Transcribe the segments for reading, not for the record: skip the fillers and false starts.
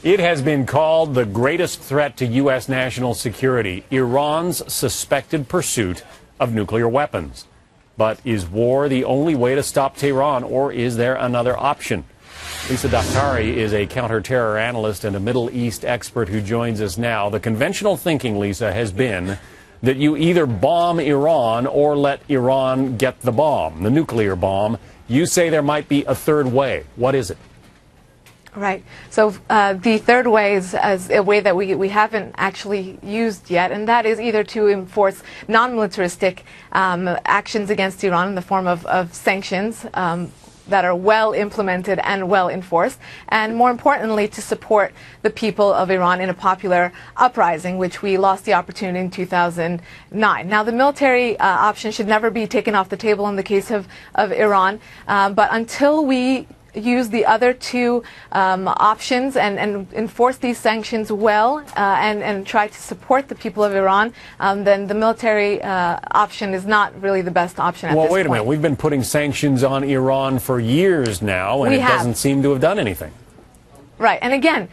It has been called the greatest threat to U.S. national security, Iran's suspected pursuit of nuclear weapons. But is war the only way to stop Tehran, or is there another option? Lisa Daftari is a counter-terror analyst and a Middle East expert who joins us now. The conventional thinking, Lisa, has been that you either bomb Iran or let Iran get the bomb, the nuclear bomb. You say there might be a third way. What is it? Right. So the third way is a way that we haven't actually used yet, and that is either to enforce non-militaristic actions against Iran in the form of sanctions that are well implemented and well enforced, and more importantly, to support the people of Iran in a popular uprising, which we lost the opportunity in 2009. Now, the military option should never be taken off the table in the case of Iran, but until we use the other two options and enforce these sanctions well and try to support the people of Iran, then the military option is not really the best option at this point. Well, wait a minute. We've been putting sanctions on Iran for years now, and it doesn't seem to have done anything. Right. And again,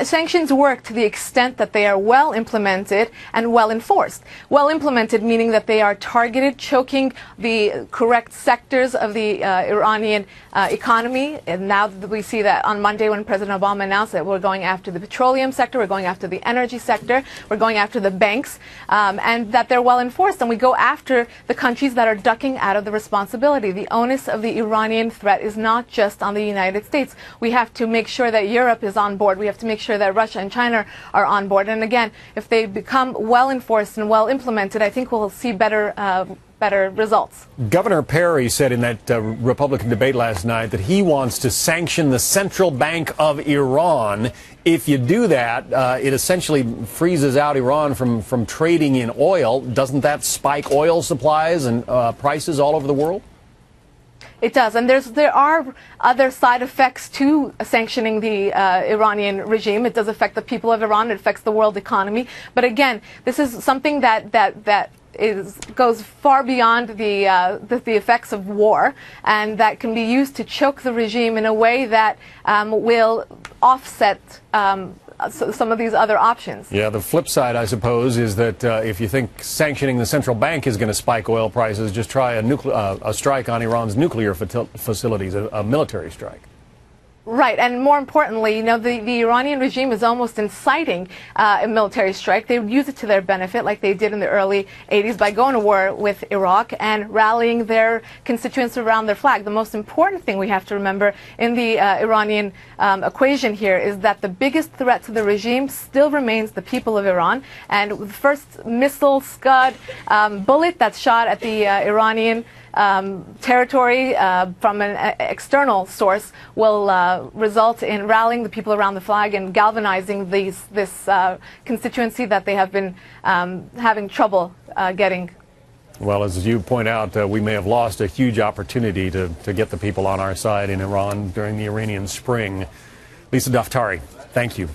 sanctions work to the extent that they are well implemented and well enforced. Well implemented meaning that they are targeted, choking the correct sectors of the Iranian economy. And now we see that on Monday when President Obama announced that we're going after the petroleum sector, we're going after the energy sector, we're going after the banks, and that they're well enforced. And we go after the countries that are ducking out of the responsibility. The onus of the Iranian threat is not just on the United States. We have to make sure that Europe is on board. We have to make sure that Russia and China are on board. And again, if they become well enforced and well implemented, I think we'll see better results. Governor Perry said in that Republican debate last night that he wants to sanction the central bank of Iran. If you do that, it essentially freezes out Iran from trading in oil. Doesn't that spike oil supplies and prices all over the world? It does, and there are other side effects to sanctioning the Iranian regime. It does affect the people of Iran. It affects the world economy. But again, this is something that goes far beyond the effects of war, and that can be used to choke the regime in a way that will offset some of these other options. Yeah, the flip side, I suppose, is that if you think sanctioning the central bank is going to spike oil prices, just try a strike on Iran's nuclear facilities, a military strike. Right, and more importantly, the Iranian regime is almost inciting a military strike. They would use it to their benefit, like they did in the early 80s by going to war with Iraq and rallying their constituents around their flag. The most important thing we have to remember in the Iranian equation here is that the biggest threat to the regime still remains the people of Iran. And the first missile Scud bullet that's shot at the Iranian territory from an external source will result in rallying the people around the flag and galvanizing this constituency that they have been having trouble getting. Well, as you point out, we may have lost a huge opportunity to get the people on our side in Iran during the Iranian Spring. Lisa Daftari, thank you.